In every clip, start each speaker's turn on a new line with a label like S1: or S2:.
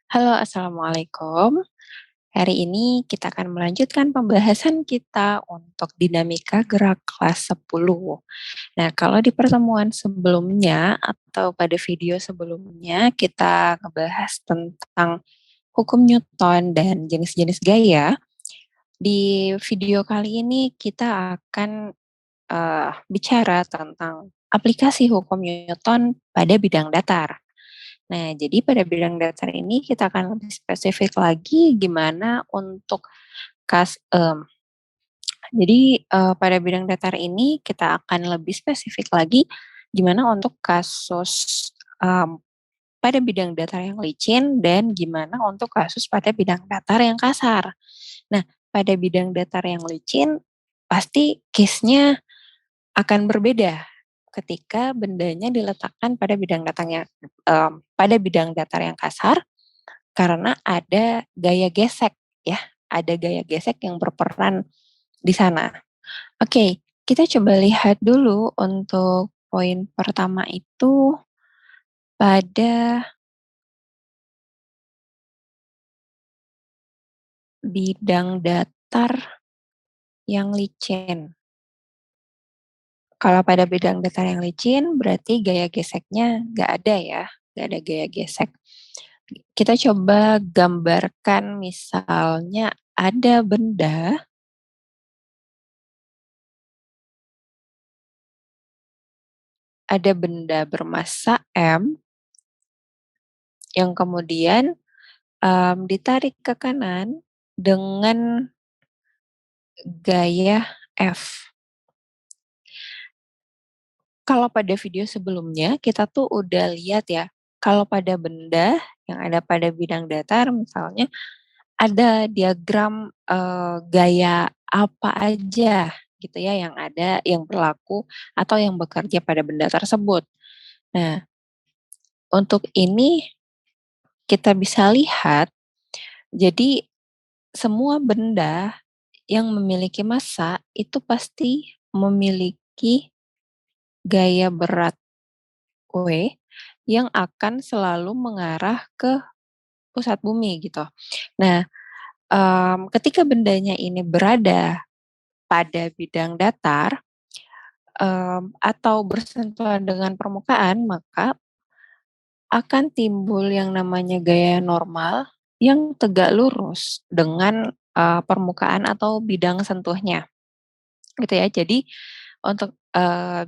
S1: Halo, assalamualaikum. Hari ini kita akan melanjutkan pembahasan kita untuk dinamika gerak kelas 10. Nah, kalau di pertemuan sebelumnya atau pada video sebelumnya kita ngebahas tentang hukum Newton dan jenis-jenis gaya. Di video kali ini kita akan bicara tentang aplikasi hukum Newton pada bidang datar. Nah, jadi pada bidang datar ini kita akan lebih spesifik lagi gimana untuk kas pada bidang datar ini kita akan lebih spesifik lagi gimana untuk kasus, pada bidang datar yang licin dan gimana untuk kasus pada bidang datar yang kasar. Nah, pada bidang datar yang licin pasti case-nya akan berbeda ketika bendanya diletakkan pada bidang datar yang kasar karena ada gaya gesek ya, ada gaya gesek yang berperan di sana. Oke, kita coba lihat dulu untuk poin pertama itu pada bidang datar yang licin. Kalau pada bidang datar yang licin berarti gaya geseknya nggak ada ya, nggak ada gaya gesek. Kita coba gambarkan misalnya ada benda bermassa M yang kemudian ditarik ke kanan dengan gaya F. Kalau pada video sebelumnya kita tuh udah lihat ya, kalau pada benda yang ada pada bidang datar misalnya ada diagram, gaya apa aja gitu ya yang ada, yang berlaku atau yang bekerja pada benda tersebut. Nah, untuk ini kita bisa lihat, jadi semua benda yang memiliki massa itu pasti memiliki gaya berat W yang akan selalu mengarah ke pusat bumi gitu. Nah, ketika bendanya ini berada pada bidang datar, atau bersentuhan dengan permukaan, maka akan timbul yang namanya gaya normal yang tegak lurus dengan, permukaan atau bidang sentuhnya, gitu ya. Jadi untuk,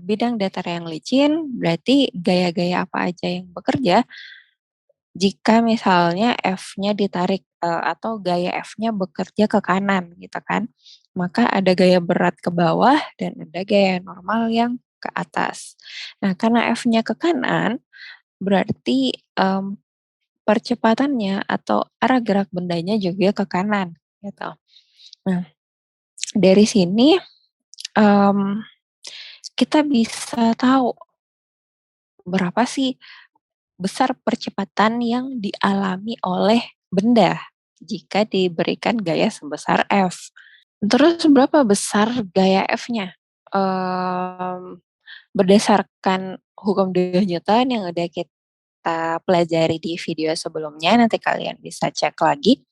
S1: bidang datar yang licin berarti gaya-gaya apa aja yang bekerja jika misalnya F-nya ditarik, atau gaya F-nya bekerja ke kanan gitu kan, maka ada gaya berat ke bawah dan ada gaya normal yang ke atas. Nah, karena F-nya ke kanan berarti, percepatannya atau arah gerak bendanya juga ke kanan gitu. Nah, dari sini, mmm, kita bisa tahu berapa sih besar percepatan yang dialami oleh benda jika diberikan gaya sebesar F. Terus berapa besar gaya F-nya? Berdasarkan hukum dua Newton yang udah kita pelajari di video sebelumnya, nanti kalian bisa cek lagi.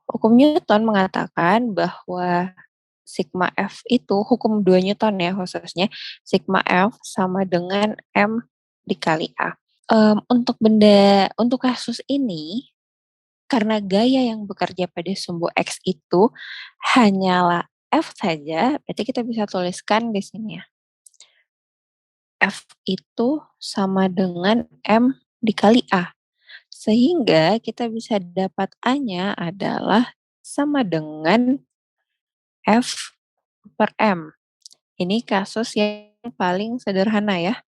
S1: Hukum Newton mengatakan bahwa sigma F itu, hukum dua Newton ya khususnya, sigma F sama dengan M dikali A. Untuk kasus ini, karena gaya yang bekerja pada sumbu X itu hanyalah F saja, berarti kita bisa tuliskan di sini ya. F itu sama dengan M dikali A. Sehingga kita bisa dapat A-nya adalah sama dengan F per M. Ini kasus yang paling sederhana ya.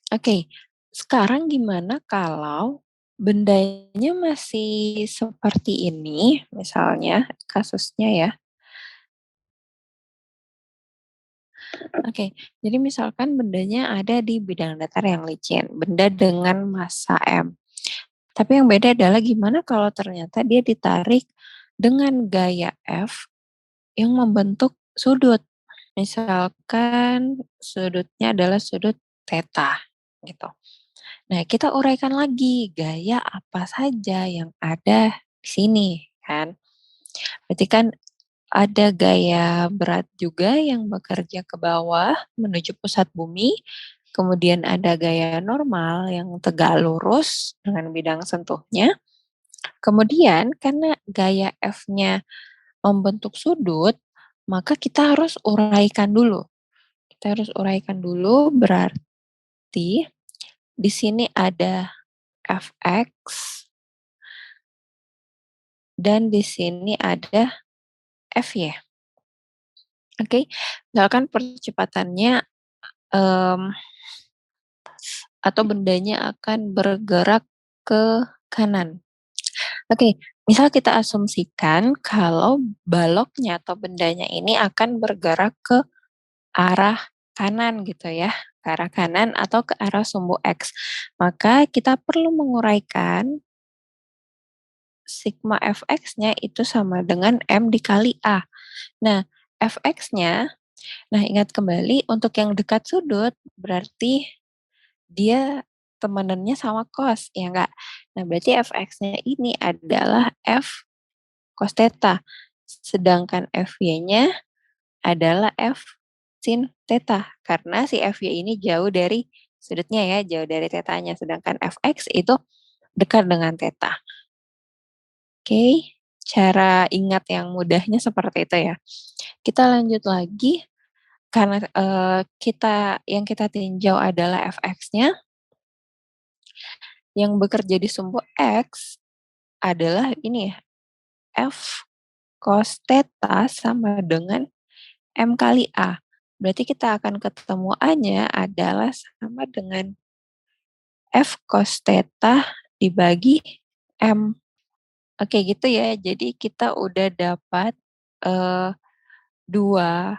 S1: Oke, sekarang gimana kalau bendanya masih seperti ini, misalnya kasusnya ya. Oke, jadi misalkan bendanya ada di bidang datar yang licin, benda dengan massa M. Tapi yang beda adalah gimana kalau ternyata dia ditarik dengan gaya F yang membentuk sudut. Misalkan sudutnya adalah sudut theta gitu. Nah, kita uraikan lagi gaya apa saja yang ada di sini kan. Berarti kan ada gaya berat juga yang bekerja ke bawah menuju pusat bumi. Kemudian ada gaya normal yang tegak lurus dengan bidang sentuhnya. Kemudian karena gaya F-nya membentuk sudut, maka kita harus uraikan dulu. Kita harus uraikan dulu berarti di sini ada Fx dan di sini ada Fy. Oke, misalkan percepatannya um, atau bendanya akan bergerak ke kanan. Oke, misal kita asumsikan kalau baloknya atau bendanya ini akan bergerak ke arah kanan gitu ya, ke arah kanan atau ke arah sumbu X. Maka kita perlu menguraikan sigma Fx-nya itu sama dengan M dikali A. Nah, Fx-nya, nah ingat kembali untuk yang dekat sudut berarti dia temanannya sama cos, ya enggak? Nah, berarti Fx-nya ini adalah F cos theta. Sedangkan Fy-nya adalah F sin theta. Karena si Fy ini jauh dari sudutnya ya, jauh dari tetanya. Sedangkan Fx itu dekat dengan theta. Oke, cara ingat yang mudahnya seperti itu ya. Kita lanjut lagi, karena yang kita tinjau adalah Fx-nya, yang bekerja di sumbu X adalah ini ya, F cos theta sama dengan M kali A. Berarti kita akan ketemu A-nya adalah sama dengan F cos theta dibagi M. Oke gitu ya, jadi kita udah dapat eh, dua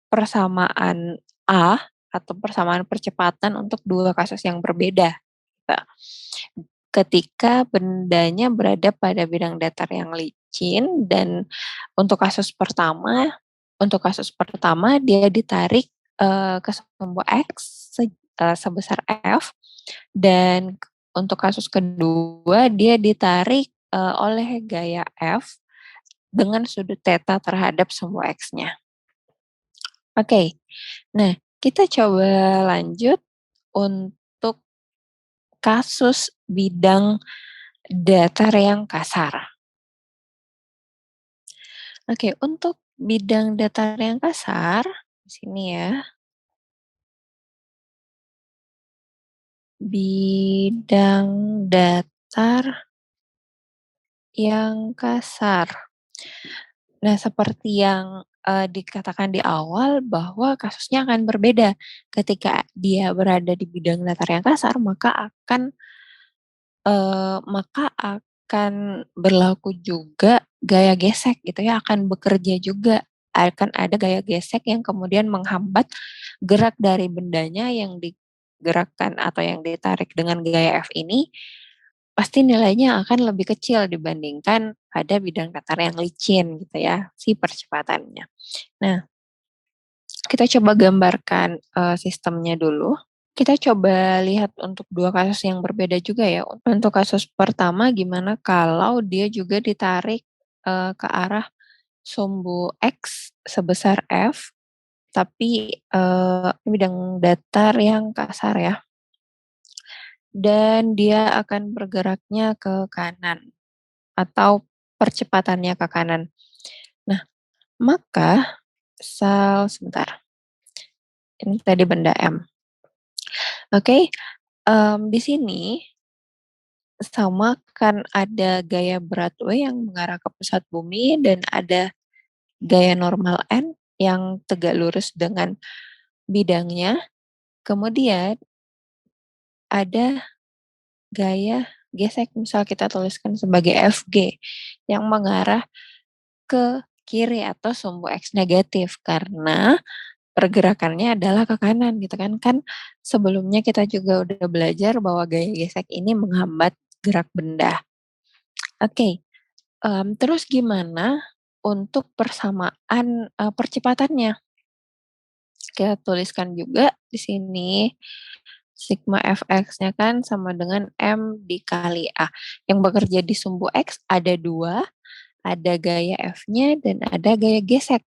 S1: persamaan A atau persamaan percepatan untuk dua kasus yang berbeda. Gitu. Ketika bendanya berada pada bidang datar yang licin dan untuk kasus pertama, dia ditarik ke sumbu X sebesar F dan untuk kasus kedua dia ditarik oleh gaya F dengan sudut theta terhadap sumbu X-nya. Oke, nah kita coba lanjut untuk kasus bidang datar yang kasar. Oke, untuk bidang datar yang kasar, di sini ya, bidang datar yang kasar. Nah, seperti yang dikatakan di awal bahwa kasusnya akan berbeda. Ketika dia berada di bidang datar yang kasar, maka akan berlaku juga gaya gesek gitu ya, akan bekerja juga. Akan ada gaya gesek yang kemudian menghambat gerak dari bendanya yang digerakkan atau yang ditarik dengan gaya F ini, pasti nilainya akan lebih kecil dibandingkan pada bidang datar yang licin gitu ya, si percepatannya. Nah, kita coba gambarkan sistemnya dulu. Kita coba lihat untuk dua kasus yang berbeda juga ya. Untuk kasus pertama gimana kalau dia juga ditarik ke arah sumbu X sebesar F, tapi bidang datar yang kasar ya. Dan dia akan bergeraknya ke kanan atau percepatannya ke kanan. Nah, maka sebentar. Ini tadi benda M. Oke, di sini sama kan ada gaya berat W yang mengarah ke pusat bumi dan ada gaya normal N yang tegak lurus dengan bidangnya. Kemudian ada gaya gesek, misal kita tuliskan sebagai FG yang mengarah ke kiri atau sumbu X negatif karena pergerakannya adalah ke kanan gitu kan. Kan sebelumnya kita juga udah belajar bahwa gaya gesek ini menghambat gerak benda. Oke, terus gimana untuk persamaan percepatannya? Kita tuliskan juga di sini Sigma Fx-nya kan sama dengan M dikali A. Yang bekerja di sumbu X ada dua, ada gaya F-nya dan ada gaya gesek.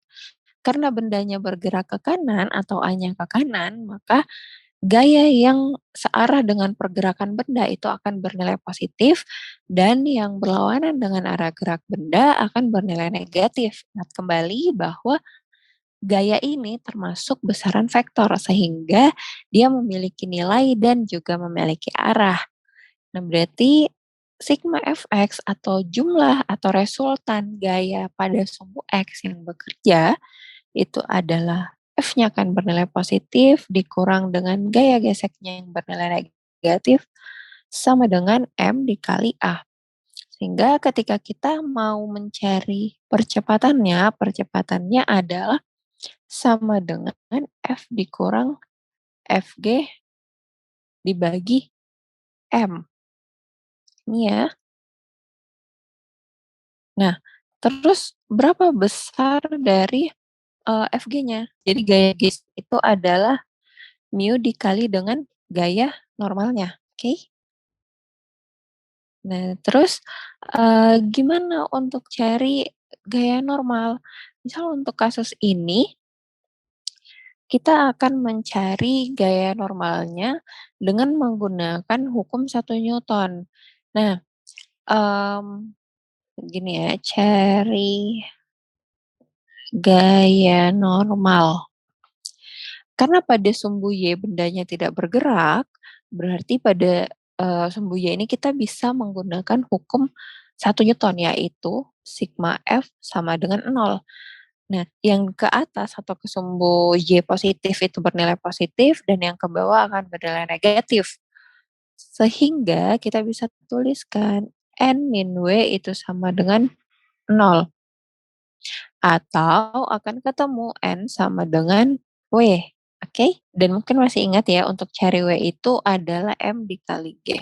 S1: Karena bendanya bergerak ke kanan atau A-nya ke kanan, maka gaya yang searah dengan pergerakan benda itu akan bernilai positif dan yang berlawanan dengan arah gerak benda akan bernilai negatif. Ingat kembali bahwa gaya ini termasuk besaran vektor sehingga dia memiliki nilai dan juga memiliki arah. Nah, berarti sigma fx atau jumlah atau resultan gaya pada sumbu x yang bekerja itu adalah F-nya akan bernilai positif dikurang dengan gaya geseknya yang bernilai negatif sama dengan M dikali A. Sehingga ketika kita mau mencari percepatannya adalah sama dengan F dikurang Fg dibagi M. Ini ya. Nah, terus berapa besar dari Fg-nya? Jadi gaya GIS itu adalah mu dikali dengan gaya normalnya, oke? Nah, terus, gimana untuk cari gaya normal? Misal untuk kasus ini, kita akan mencari gaya normalnya dengan menggunakan hukum 1 Newton. Nah, mmm, gini ya, cari gaya normal. Karena pada sumbu Y bendanya tidak bergerak, berarti pada, sumbu Y ini kita bisa menggunakan hukum 1 Newton, yaitu sigma F sama dengan 0. Nah, yang ke atas atau ke sumbu Y positif itu bernilai positif dan yang ke bawah akan bernilai negatif. Sehingga kita bisa tuliskan N min W itu sama dengan 0 atau akan ketemu N sama dengan W. Oke, dan mungkin masih ingat ya untuk cari W itu adalah M dikali G.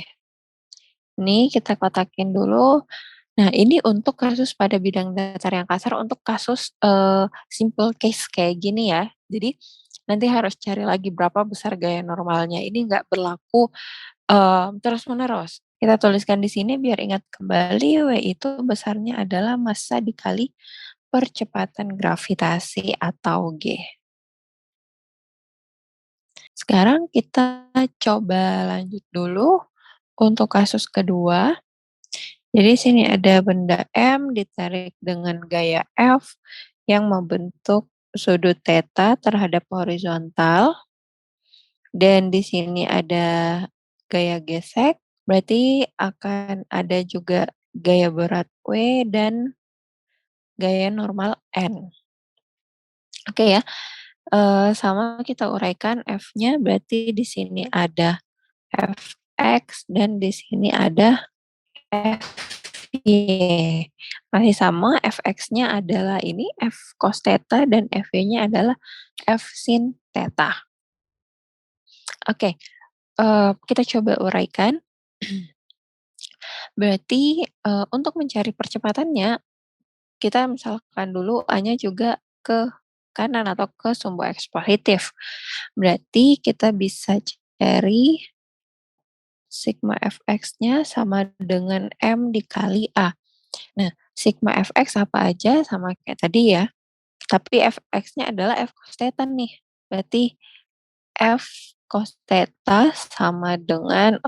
S1: Ini kita kotakin dulu. Nah, ini untuk kasus pada bidang datar yang kasar untuk kasus simple case kayak gini ya. Jadi nanti harus cari lagi berapa besar gaya normalnya. Ini nggak berlaku terus-menerus. Kita tuliskan di sini biar ingat kembali W itu besarnya adalah massa dikali percepatan gravitasi atau G. Sekarang kita coba lanjut dulu untuk kasus kedua. Jadi sini ada benda M ditarik dengan gaya F yang membentuk sudut theta terhadap horizontal dan di sini ada gaya gesek, berarti akan ada juga gaya berat W dan gaya normal N. Oke ya, sama kita uraikan F-nya berarti di sini ada Fx dan di sini ada Fy. Masih sama Fx-nya adalah ini F cos theta dan Fy-nya adalah F sin theta. Oke, kita coba uraikan. Berarti, untuk mencari percepatannya, kita misalkan dulu A-nya juga ke kanan atau ke sumbu X positif. Berarti kita bisa cari sigma Fx-nya sama dengan M dikali A. Nah, sigma Fx apa aja sama kayak tadi ya, tapi Fx-nya adalah F cos theta nih. Berarti F cos theta sama dengan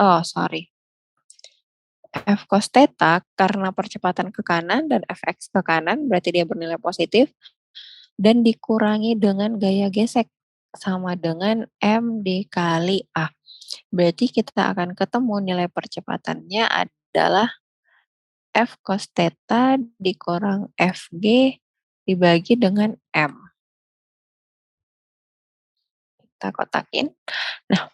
S1: F cos theta karena percepatan ke kanan dan Fx ke kanan berarti dia bernilai positif dan dikurangi dengan gaya gesek sama dengan M dikali A. Berarti kita akan ketemu nilai percepatannya adalah F cos theta dikurang Fg dibagi dengan M. Kita kotakin. Nah,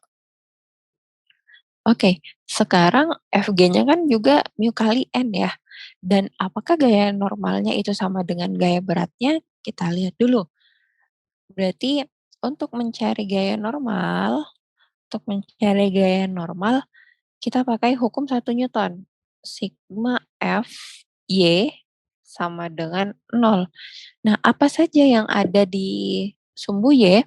S1: oke. Sekarang Fg-nya kan juga mu kali N ya. Dan apakah gaya normalnya itu sama dengan gaya beratnya? Kita lihat dulu. Berarti untuk mencari gaya normal, kita pakai hukum 1 Newton. Sigma F Y sama dengan 0. Nah, apa saja yang ada di sumbu Y?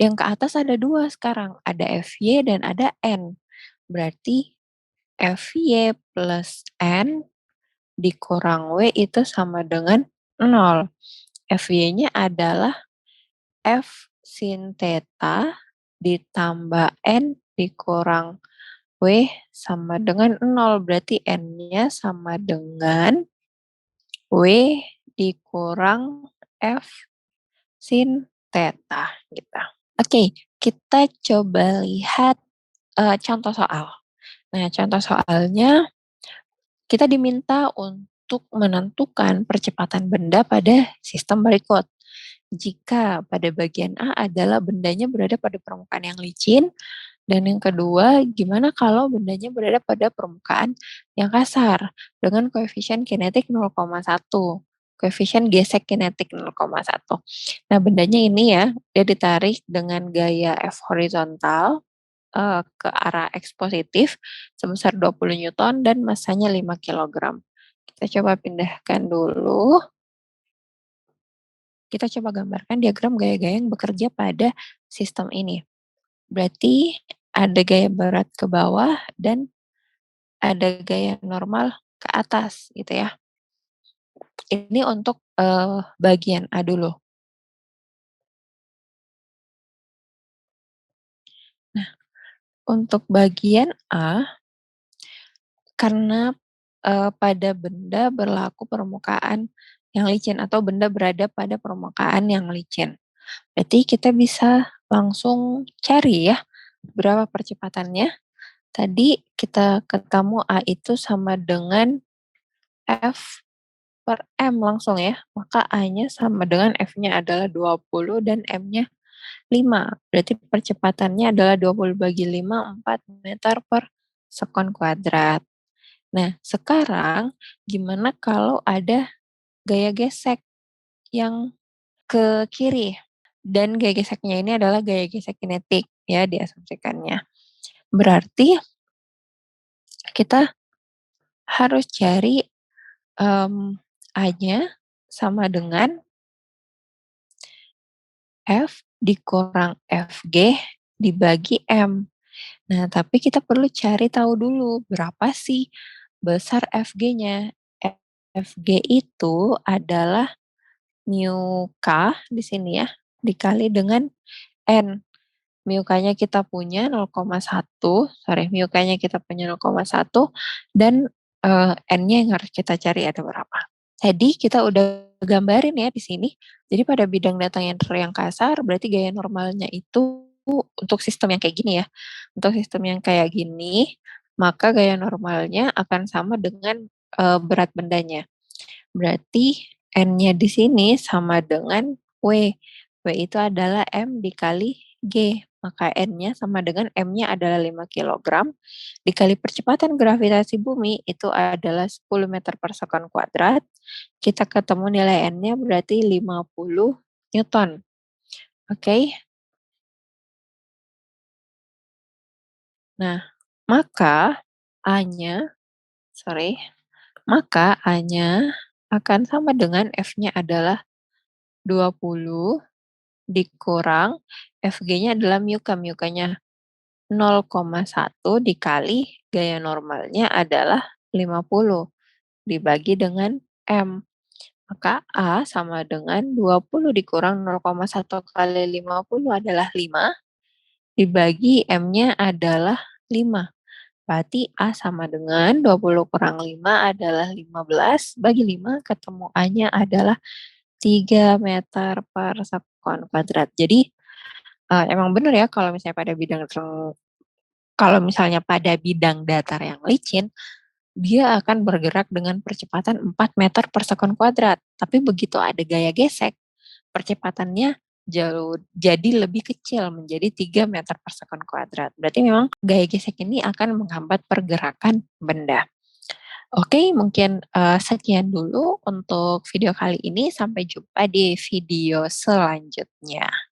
S1: Yang ke atas ada 2 sekarang, ada Fy dan ada N. Berarti Fy plus N dikurang W itu sama dengan 0. Fy-nya adalah F sin theta ditambah N dikurang W sama dengan 0. Berarti N-nya sama dengan W dikurang F sin theta gitu. Oke, kita coba lihat contoh soal. Nah, contoh soalnya kita diminta untuk menentukan percepatan benda pada sistem berikut. Jika pada bagian A adalah bendanya berada pada permukaan yang licin, dan yang kedua, gimana kalau bendanya berada pada permukaan yang kasar dengan koefisien kinetik 0,1, koefisien gesek kinetik 0,1. Nah, bendanya ini ya, dia ditarik dengan gaya F horizontal ke arah X positif sebesar 20 Newton dan massanya 5 kilogram. Kita coba pindahkan dulu. Kita coba gambarkan diagram gaya-gaya yang bekerja pada sistem ini. Berarti ada gaya berat ke bawah dan ada gaya normal ke atas gitu ya. Ini untuk bagian A dulu. Nah, untuk bagian A, karena pada benda berlaku permukaan yang licin atau benda berada pada permukaan yang licin. Berarti kita bisa langsung cari ya berapa percepatannya. Tadi kita ketemu A itu sama dengan F per M langsung ya. Maka A-nya sama dengan F-nya adalah 20 dan M-nya 5. Berarti percepatannya adalah 20 bagi 5, 4 meter per sekon kuadrat. Nah, sekarang gimana kalau ada gaya gesek yang ke kiri? Dan gaya geseknya ini adalah gaya gesek kinetik ya diasumsikannya. Berarti kita harus cari A-nya sama dengan F dikurang Fg dibagi M. Nah, tapi kita perlu cari tahu dulu berapa sih besar Fg-nya. Fg itu adalah mu K di sini ya, dikali dengan N. Mu K-nya kita punya 0,1, mu K-nya kita punya 0,1 dan N-nya yang harus kita cari ada berapa. Tadi kita udah gambarin ya di sini. Jadi pada bidang datang yang kasar berarti gaya normalnya itu untuk sistem yang kayak gini ya. Untuk sistem yang kayak gini, maka gaya normalnya akan sama dengan berat bendanya. Berarti N-nya di sini sama dengan W. W itu adalah M dikali G. Maka N-nya sama dengan M-nya adalah 5 kg dikali percepatan gravitasi bumi itu adalah 10 meter per sekon kuadrat. Kita ketemu nilai N-nya berarti 50 Newton. Oke. Nah, maka A-nya, maka A-nya akan sama dengan F-nya adalah 20 dikurang Fg-nya adalah mu K. Mu K-nya 0,1 dikali gaya normalnya adalah 50 dibagi dengan M. Maka A sama dengan 20 dikurang 0,1 kali 50 adalah 5 dibagi M-nya adalah 5. Berarti A sama dengan 20 kurang 5 adalah 15 bagi 5 ketemu A-nya adalah 3 meter per sekon kuadrat. Jadi emang benar ya kalau misalnya pada bidang datar yang licin, dia akan bergerak dengan percepatan 4 meter per sekon kuadrat. Tapi begitu ada gaya gesek, percepatannya jauh jadi lebih kecil menjadi 3 meter per sekon kuadrat. Berarti memang gaya gesek ini akan menghambat pergerakan benda. Oke, mungkin sekian dulu untuk video kali ini. Sampai jumpa di video selanjutnya.